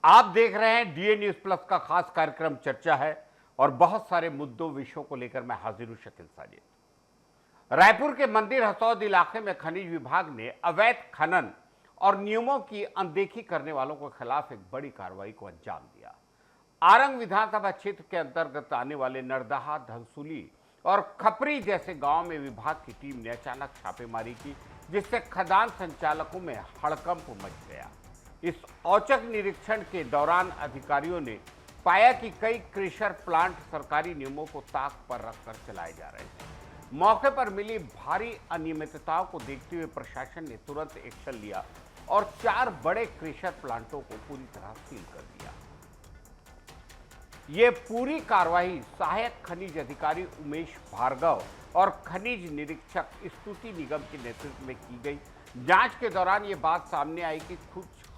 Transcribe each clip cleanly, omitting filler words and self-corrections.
आप देख रहे हैं डीए न्यूज प्लस का खास कार्यक्रम चर्चा है और बहुत सारे मुद्दों विषयों को लेकर मैं हाजिर हूं शकील साजिद। रायपुर के मंदिर हसौद इलाके में खनिज विभाग ने अवैध खनन और नियमों की अनदेखी करने वालों के खिलाफ एक बड़ी कार्रवाई को अंजाम दिया। आरंग विधानसभा क्षेत्र के अंतर्गत आने वाले नरदहा, धनसुली और खपरी जैसे गांव में विभाग की टीम ने अचानक छापेमारी की, जिससे खदान संचालकों में हड़कंप मच गया। इस औचक निरीक्षण के दौरान अधिकारियों ने पाया कि कई क्रेशर प्लांट सरकारी नियमों को ताक पर रखकर चलाए जा रहे थे। मौके पर मिली भारी अनियमितताओं को देखते हुए प्रशासन ने तुरंत एक्शन लिया और 4 बड़े क्रेशर प्लांटों को पूरी तरह सील कर दिया। ये पूरी कार्रवाई सहायक खनिज अधिकारी उमेश भार्गव और खनिज निरीक्षक स्तुति निगम के नेतृत्व में की गई। जांच के दौरान ये बात सामने आई कि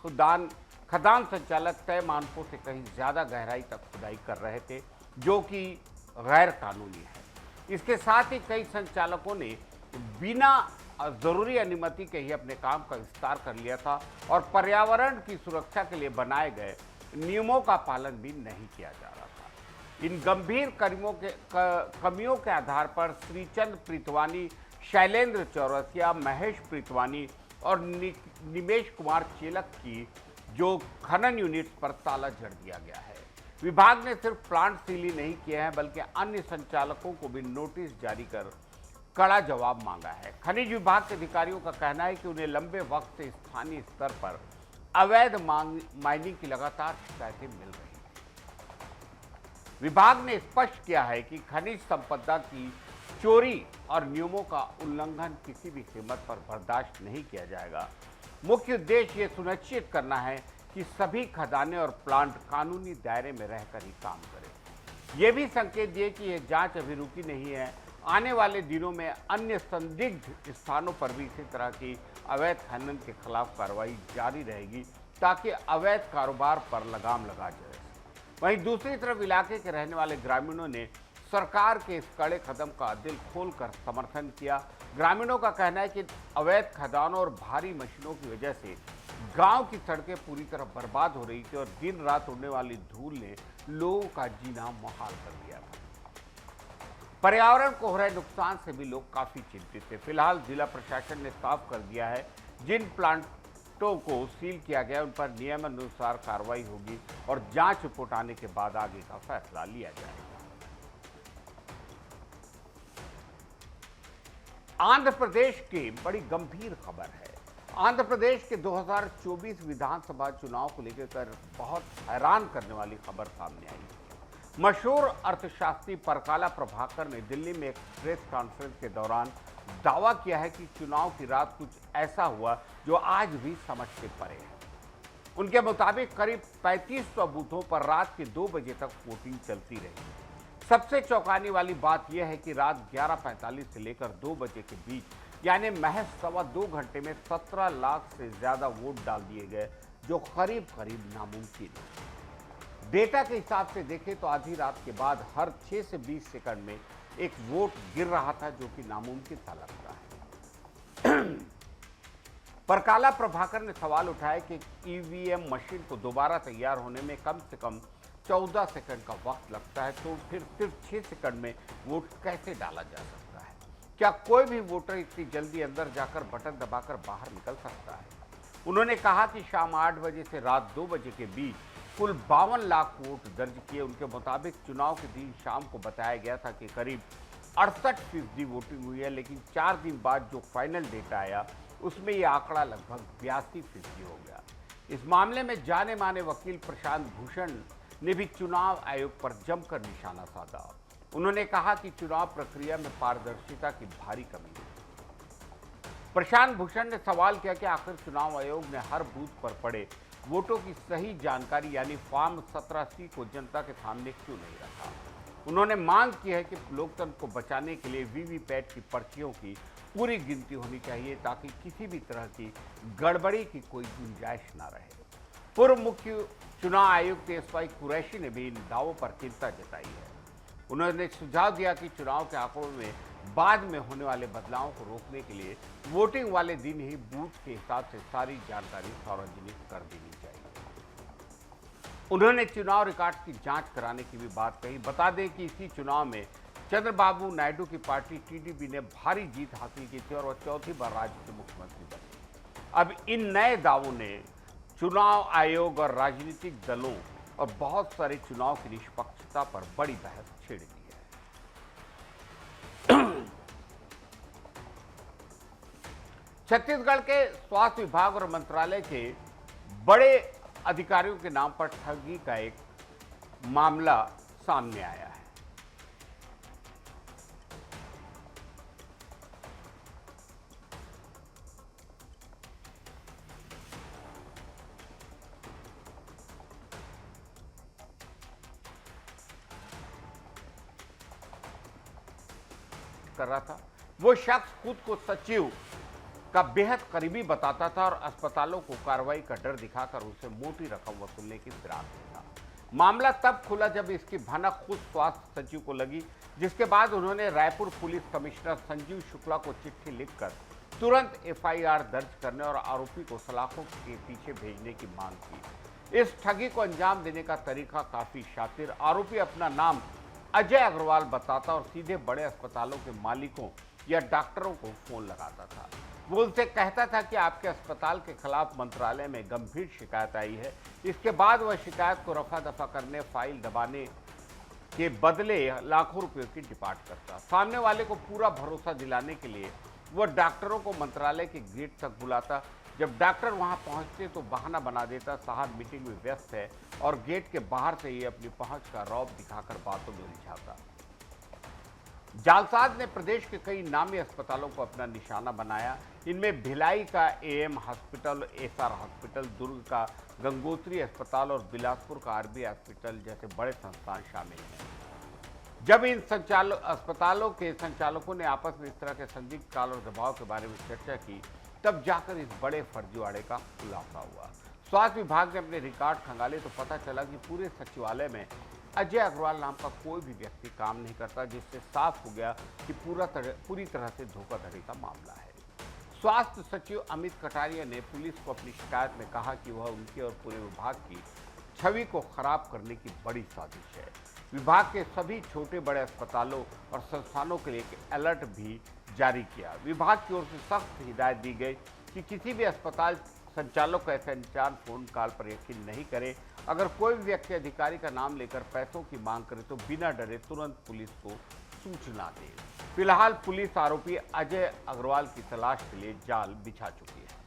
खदान संचालक तय मानकों से कहीं ज्यादा गहराई तक खुदाई कर रहे थे, जो कि गैर कानूनी है। इसके साथ ही कई संचालकों ने बिना जरूरी अनुमति के ही अपने काम का विस्तार कर लिया था और पर्यावरण की सुरक्षा के लिए बनाए गए नियमों का पालन भी नहीं किया जा रहा था। इन गंभीर कमियों के आधार पर श्रीचंद प्रीतवानी, शैलेंद्र चौरसिया, महेश प्रीतवानी और निमेश कुमार चेलक की जो खनन यूनिट पर ताला जड़ दिया गया है। विभाग ने सिर्फ प्लांट सील ही नहीं किए हैं, बल्कि अन्य संचालकों को भी नोटिस जारी कर कड़ा जवाब मांगा है। खनिज विभाग के अधिकारियों का कहना है कि उन्हें लंबे वक्त से स्थानीय स्तर पर अवैध माइनिंग की लगातार शिकायतें मिल रही हैं। विभाग ने स्पष्ट किया है कि खनिज संपदा की चोरी और नियमों का उल्लंघन किसी भी कीमत पर बर्दाश्त नहीं किया जाएगा। मुख्य उद्देश्य ये सुनिश्चित करना है कि सभी खदानें और प्लांट कानूनी दायरे में रहकर ही काम करें। ये भी संकेत दिए कि यह जांच अभी रुकी नहीं है। आने वाले दिनों में अन्य संदिग्ध स्थानों पर भी इसी तरह की अवैध खनन के खिलाफ कार्रवाई जारी रहेगी, ताकि अवैध कारोबार पर लगाम लगा जाए। वहीं दूसरी तरफ इलाके के रहने वाले ग्रामीणों ने सरकार के इस कड़े कदम का दिल खोलकर समर्थन किया। ग्रामीणों का कहना है कि अवैध खदानों और भारी मशीनों की वजह से गांव की सड़कें पूरी तरह बर्बाद हो रही थी और दिन रात उड़ने वाली धूल ने लोगों का जीना मुहाल कर दिया था। पर्यावरण को हो रहे नुकसान से भी लोग काफी चिंतित थे। फिलहाल जिला प्रशासन ने साफ कर दिया है, जिन प्लांटों को सील किया गया उन पर नियमानुसार कार्रवाई होगी और जांच रिपोर्ट आने के बाद आगे का फैसला लिया जाएगा। आंध्र प्रदेश की बड़ी गंभीर खबर है। आंध्र प्रदेश के 2024 विधानसभा चुनाव को लेकर बहुत हैरान करने वाली खबर सामने आई है। मशहूर अर्थशास्त्री परकाला प्रभाकर ने दिल्ली में एक प्रेस कॉन्फ्रेंस के दौरान दावा किया है कि चुनाव की रात कुछ ऐसा हुआ जो आज भी समझ से परे है। उनके मुताबिक करीब 3500 बूथों पर रात के 2 बजे तक वोटिंग चलती रही। सबसे चौंकाने वाली बात यह है कि रात 11:45 से लेकर 2 बजे के बीच, यानी महज 2.25 घंटे में 17 लाख से ज्यादा वोट डाल दिए गए, जो करीब करीब नामुमकिन है। डेटा के हिसाब से देखें तो आधी रात के बाद हर 6 से 20 सेकंड में एक वोट गिर रहा था, जो कि नामुमकिन सा लगता है। परकाला प्रभाकर ने सवाल उठाया कि ईवीएम मशीन को दोबारा तैयार होने में कम से कम 14 सेकंड का वक्त लगता है, तो फिर सिर्फ 6 सेकंड में वोट कैसे डाला जा सकता है? क्या कोई भी वोटर इतनी जल्दी अंदर जाकर बटन दबाकर बाहर निकल सकता है? उन्होंने कहा कि शाम 8 बजे से रात 2 बजे के बीच कुल 52 लाख वोट दर्ज किए। उनके मुताबिक चुनाव के दिन शाम को बताया गया था कि करीब 68% वोटिंग हुई है, लेकिन 4 दिन बाद जो फाइनल डेटा आया उसमें यह आंकड़ा लगभग 82% हो गया। इस मामले में जाने माने वकील प्रशांत भूषण ने भी चुनाव आयोग पर जमकर निशाना साधा। उन्होंने कहा कि चुनाव प्रक्रिया में पारदर्शिता की भारी कमी है। प्रशांत भूषण ने सवाल किया कि आखिर चुनाव आयोग ने हर बूथ पर पड़े वोटों की सही जानकारी यानी फॉर्म 17C को जनता के सामने क्यों नहीं रखा। उन्होंने मांग की है कि लोकतंत्र को बचाने के लिए वीवीपैट की पर्चियों की पूरी गिनती होनी चाहिए, ताकि किसी भी तरह की गड़बड़ी की कोई गुंजाइश न रहे। पूर्व मुख्य चुनाव आयुक्त एसवाई कुरैशी ने भी इन दावों पर चिंता जताई है। उन्होंने सुझाव दिया कि चुनाव के आंकड़ों में बाद में होने वाले बदलावों को रोकने के लिए वोटिंग वाले दिन ही बूथ के हिसाब से सारी जानकारी सार्वजनिक कर देनी चाहिए। उन्होंने चुनाव रिकॉर्ड की जांच कराने की भी बात कही। बता दें कि इसी चुनाव में चंद्रबाबू नायडू की पार्टी टीडीपी ने भारी जीत हासिल की थी और वह चौथी बार राज्य के मुख्यमंत्री बने। अब इन नए दावों ने चुनाव आयोग और राजनीतिक दलों और बहुत सारे चुनाव की निष्पक्षता पर बड़ी बहस छेड़ दी है। छत्तीसगढ़ के स्वास्थ्य विभाग और मंत्रालय के बड़े अधिकारियों के नाम पर ठगी का एक मामला सामने आया है। कर रहा था, वो शख्स खुद को सचिव का बेहद करीबी बताता था और अस्पतालों को कार्रवाई का डर दिखाकर उसे मोटी रकम वसूलने की फिराक में था। मामला तब खुला जब इसकी भनक खुद स्वास्थ्य सचिव को लगी, जिसके बाद उन्होंने रायपुर पुलिस कमिश्नर संजीव शुक्ला को चिट्ठी लिखकर तुरंत एफआईआर दर्ज करने और आरोपी को सलाखों के पीछे भेजने की मांग की। इस ठगी को अंजाम देने का तरीका काफी शातिर। आरोपी अपना नाम अजय अग्रवाल बताता और सीधे बड़े अस्पतालों के मालिकों या डॉक्टरों को फोन लगाता था। वो उनसे कहता था कि आपके अस्पताल के खिलाफ मंत्रालय में गंभीर शिकायत आई है। इसके बाद वह शिकायत को रफा दफा करने, फाइल दबाने के बदले लाखों रुपयों की डिमांड करता। सामने वाले को पूरा भरोसा दिलाने के लिए वह डॉक्टरों को मंत्रालय के गेट तक बुलाता। जब डॉक्टर वहां पहुंचते तो बहाना बना देता, साहब मीटिंग में व्यस्त है, और गेट के बाहर से ही अपनी पहुंच का रौब दिखाकर बातों में उलझाता। जालसाज ने प्रदेश के कई नामी अस्पतालों को अपना निशाना बनाया। इनमें भिलाई का एएम हॉस्पिटल, एसआर हॉस्पिटल, दुर्ग का गंगोत्री अस्पताल और बिलासपुर का आरबी हॉस्पिटल जैसे बड़े संस्थान शामिल हैं। जब इन अस्पतालों के संचालकों ने आपस में इस तरह के संदिग्ध काल और दबाव के बारे में चर्चा की, तब जाकर इस बड़े फर्जीवाड़े का खुलासा हुआ। स्वास्थ्य विभाग ने अपने रिकॉर्ड खंगाले तो पता चला कि पूरे सचिवालय में अजय अग्रवाल नाम का कोई भी व्यक्ति काम नहीं करता, जिससे साफ हो गया कि पूरी तरह से धोखाधड़ी का मामला है। स्वास्थ्य सचिव अमित कटारिया ने पुलिस को अपनी शिकायत में कहा कि वह उनके और पूरे विभाग की छवि को खराब करने की बड़ी साजिश है। विभाग के सभी छोटे बड़े अस्पतालों और संस्थानों के लिए एक अलर्ट भी जारी किया। विभाग की ओर से सख्त हिदायत दी गई कि किसी भी अस्पताल संचालक का ऐसे अनजान फोन कॉल पर यकीन नहीं करे। अगर कोई भी व्यक्ति अधिकारी का नाम लेकर पैसों की मांग करे तो बिना डरे तुरंत पुलिस को सूचना दे। फिलहाल पुलिस आरोपी अजय अग्रवाल की तलाश के लिए जाल बिछा चुकी है।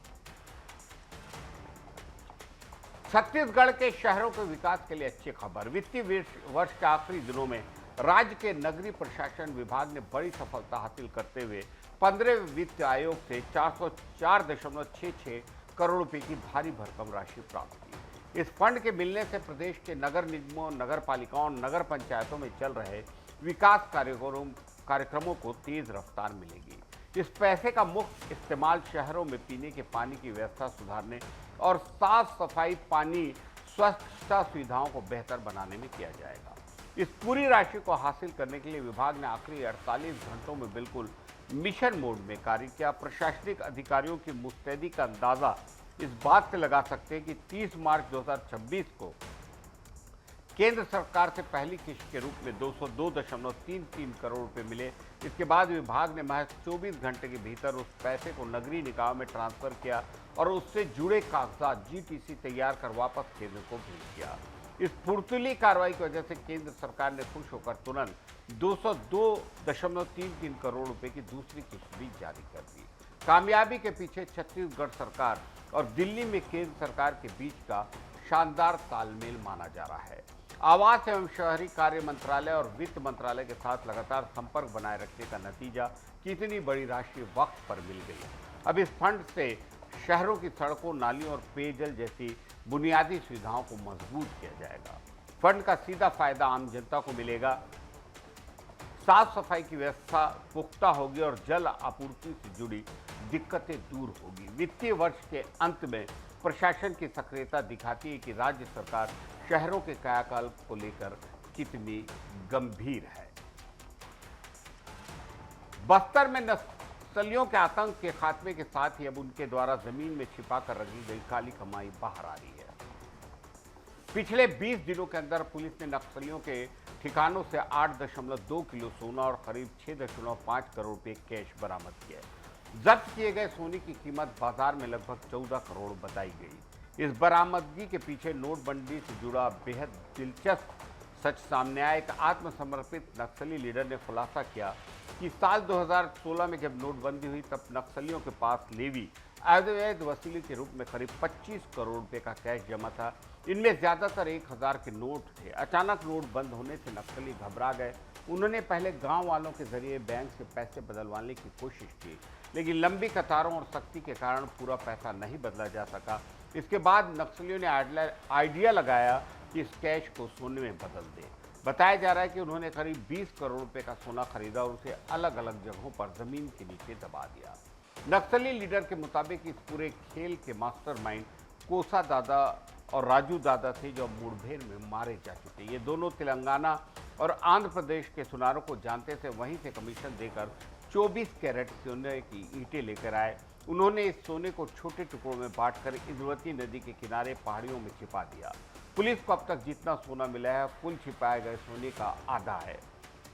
छत्तीसगढ़ के शहरों के विकास के लिए अच्छी खबर। वित्तीय वर्ष के आखिरी दिनों में राज्य के नगरीय प्रशासन विभाग ने बड़ी सफलता हासिल करते हुए 15वें वित्त आयोग से 404.66 करोड़ रुपए की भारी भरकम राशि प्राप्त की। इस फंड के मिलने से प्रदेश के नगर निगमों, नगर पालिकाओं, नगर पंचायतों में चल रहे विकास कार्यक्रमों को तेज रफ्तार मिलेगी। इस पैसे का मुख्य इस्तेमाल शहरों में पीने के पानी की व्यवस्था सुधारने और साफ सफाई, पानी, स्वच्छता सुविधाओं को बेहतर बनाने में किया जाएगा। इस पूरी राशि को हासिल करने के लिए विभाग ने आखिरी 48 घंटों में बिल्कुल मिशन मोड में कार्य किया। प्रशासनिक अधिकारियों की मुस्तैदी का अंदाजा इस बात से लगा सकते हैं कि 30 मार्च 2026 को केंद्र सरकार से पहली किस्त के रूप में 202.33 करोड़ रुपए मिले। इसके बाद विभाग ने महज 24 घंटे के भीतर उस पैसे को नगरीय निकायों में ट्रांसफर किया और उससे जुड़े कागजात जीटीसी तैयार कर वापस केंद्र को भेज दिया। इस फुर्तीली कार्रवाई की वजह से केंद्र सरकार ने खुश होकर तुरंत 202.33 करोड़ रुपए की दूसरी किस्त भी जारी कर दी। कामयाबी के पीछे छत्तीसगढ़ सरकार और दिल्ली में केंद्र सरकार के बीच का शानदार तालमेल माना जा रहा है। आवास एवं शहरी कार्य मंत्रालय और वित्त मंत्रालय के साथ लगातार संपर्क बनाए रखने का नतीजा कि इतनी बड़ी राशि वक्त पर मिल गई। अब इस फंड से शहरों की सड़कों, नालियों और पेयजल जैसी बुनियादी सुविधाओं को मजबूत किया जाएगा। फंड का सीधा फायदा आम जनता को मिलेगा। साफ सफाई की व्यवस्था पुख्ता होगी और जल आपूर्ति से जुड़ी दिक्कतें दूर होगी। वित्तीय वर्ष के अंत में प्रशासन की सक्रियता दिखाती है कि राज्य सरकार शहरों के कायाकल्प को लेकर कितनी गंभीर है। बस्तर में नक्सलियों के आतंक के खात्मे के साथ ही अब उनके द्वारा जमीन में छिपा कर रखी गई काली कमाई बाहर आ रही है। पिछले 20 दिनों के अंदर पुलिस ने नक्सलियों के ठिकानों से 8.2 किलो सोना और करीब 6.5 करोड़ रुपए कैश बरामद किए। जब्त किए गए सोने की कीमत बाजार में लगभग 14 करोड़ बताई गई। इस बरामदगी के पीछे नोटबंदी से जुड़ा बेहद दिलचस्प सच सामने आया। एक आत्मसमर्पित नक्सली लीडर ने खुलासा किया कि साल 2016 में जब नोटबंदी हुई तब नक्सलियों के पास लेवी अवैध वसूली के रूप में करीब 25 करोड़ रुपए का कैश जमा था। इनमें ज्यादातर 1000 के नोट थे। अचानक नोट बंद होने से नक्सली घबरा गए। उन्होंने पहले गांव वालों के जरिए बैंक से पैसे बदलवाने की कोशिश की, लेकिन लंबी कतारों और सख्ती के कारण पूरा पैसा नहीं बदला जा सका। इसके बाद नक्सलियों ने आइडिया लगाया कि इस कैश को सोने में बदल दें। बताया जा रहा है कि उन्होंने करीब 20 करोड़ रुपए का सोना खरीदा और उसे अलग अलग जगहों पर जमीन के नीचे दबा दिया। नक्सली लीडर के मुताबिक इस पूरे खेल के मास्टरमाइंड कोसा दादा और राजू दादा थे, जो मुठभेड़ में मारे जा चुके। ये दोनों तेलंगाना और आंध्र प्रदेश के सुनारों को जानते थे। वहीं से कमीशन देकर 24 कैरेट सोने की ईंटें लेकर आए। उन्होंने इस सोने को छोटे टुकड़ों में बांटकर इंद्रावती नदी के किनारे पहाड़ियों में छिपा दिया। पुलिस को अब तक जितना सोना मिला है कुल छिपाए गए सोने का आधा है।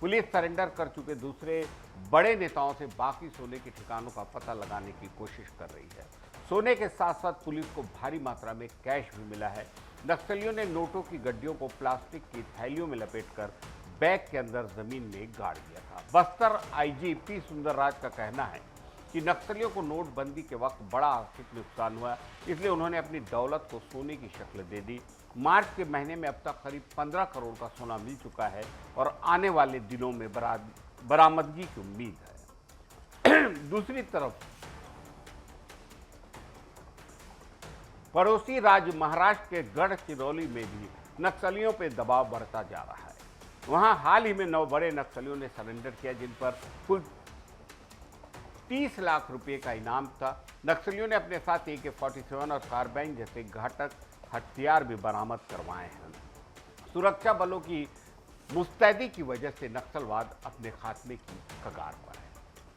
पुलिस सरेंडर कर चुके दूसरे बड़े नेताओं से बाकी सोने के ठिकानों का पता लगाने की कोशिश कर रही है। सोने के साथ साथ पुलिस को भारी मात्रा में कैश भी मिला है। नक्सलियों ने नोटों की गड्डियों को प्लास्टिक की थैलियों में लपेटकर बैग के अंदर जमीन में गाड़ दिया था। बस्तर आईजी पी सुंदरराज का कहना है कि नक्सलियों को नोटबंदी के वक्त बड़ा आर्थिक नुकसान हुआ, इसलिए उन्होंने अपनी दौलत को सोने की शक्ल दे दी। मार्च के महीने में अब तक करीब 15 करोड़ का सोना मिल चुका है और आने वाले दिनों में बरामदगी की उम्मीद है। दूसरी तरफ पड़ोसी राज्य महाराष्ट्र के गढ़चिरौली में भी नक्सलियों पर दबाव बढ़ता जा रहा है। वहां हाल ही में 9 बड़े नक्सलियों ने सरेंडर किया, जिन पर कुल 30 लाख रुपए का इनाम था। नक्सलियों ने अपने साथ AK-47 और कार्बाइन जैसे घातक हथियार भी बरामद करवाए हैं। सुरक्षा बलों की मुस्तैदी की वजह से नक्सलवाद अपने खात्मे की कगार पर है।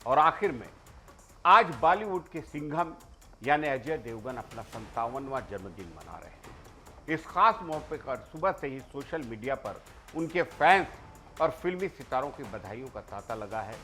और आखिर में आज बॉलीवुड के सिंघम यानी अजय देवगन अपना 57वां जन्मदिन मना रहे हैं। इस खास मौके पर सुबह से ही सोशल मीडिया पर उनके फैंस और फिल्मी सितारों की बधाइयों का तांता लगा है।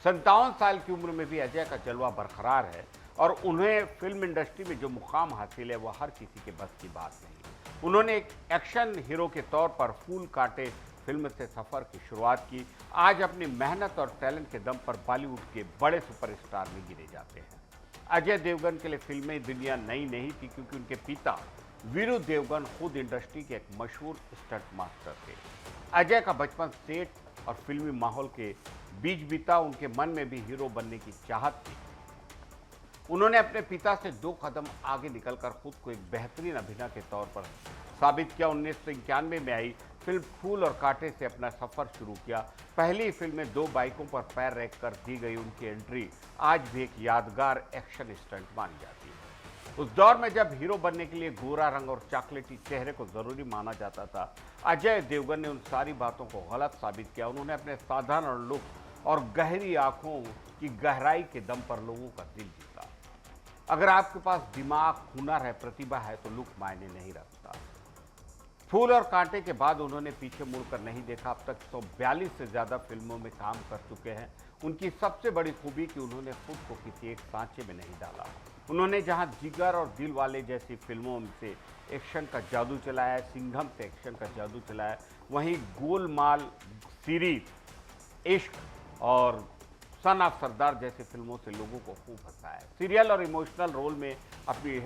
57 साल की उम्र में भी अजय का जलवा बरकरार है और उन्हें फिल्म इंडस्ट्री में जो मुकाम हासिल है वह हर किसी के बस की बात नहीं। उन्होंने एक एक्शन हीरो के तौर पर फूल कांटे फिल्म से सफर की शुरुआत की। आज अपनी मेहनत और टैलेंट के दम पर बॉलीवुड के बड़े सुपरस्टार में गिने जाते हैं। अजय देवगन के लिए फिल्में दुनिया नई नहीं थी, क्योंकि उनके पिता वीरू देवगन खुद इंडस्ट्री के एक मशहूर स्टंट मास्टर थे। अजय का बचपन सेट और फिल्मी माहौल के बीच बीता। उनके मन में भी हीरो बनने की चाहत थी। उन्होंने अपने पिता से 2 कदम आगे निकलकर खुद को एक बेहतरीन अभिनेता के तौर पर साबित किया। 1991 में आई फिल्म फूल और कांटे से अपना सफर शुरू किया। पहली फिल्म में 2 बाइकों पर पैर रखकर दी गई उनकी एंट्री आज भी एक यादगार एक्शन स्टंट मानी जाती है। उस दौर में जब हीरो बनने के लिए गोरा रंग और चॉकलेटी चेहरे को जरूरी माना जाता था, अजय देवगन ने उन सारी बातों को गलत साबित किया। उन्होंने अपने साधारण लुक और गहरी आंखों की गहराई के दम पर लोगों का दिल जीता। अगर आपके पास दिमाग, हुनर है, प्रतिभा है तो लुक मायने नहीं रखता। फूल और कांटे के बाद उन्होंने पीछे मुड़कर नहीं देखा। अब तक 142 से ज्यादा फिल्मों में काम कर चुके हैं। उनकी सबसे बड़ी खूबी कि उन्होंने खुद को किसी एक सांचे में नहीं डाला। उन्होंने जहां जिगर और दिल वाले जैसी फिल्मों से एक्शन का जादू चलाया, सिंघम से एक्शन का जादू चलाया, वहीं गोलमाल सीरीज, इश्क और सन ऑफ सरदार जैसी फिल्मों से लोगों को खूब हंसाया। सीरियल और इमोशनल रोल में अपनी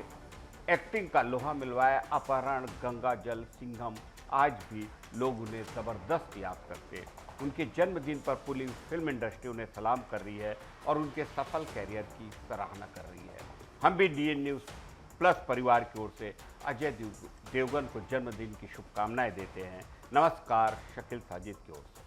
एक्टिंग का लोहा मिलवाया। अपहरण, गंगा जल, सिंघम, आज भी लोग उन्हें ज़बरदस्त याद करते हैं। उनके जन्मदिन पर पूरी फिल्म इंडस्ट्री उन्हें सलाम कर रही है और उनके सफल कैरियर की सराहना कर रही है। हम भी DN News Plus परिवार की ओर से अजय देवगन को जन्मदिन की शुभकामनाएं देते हैं। नमस्कार, शकील साजिद की ओर से।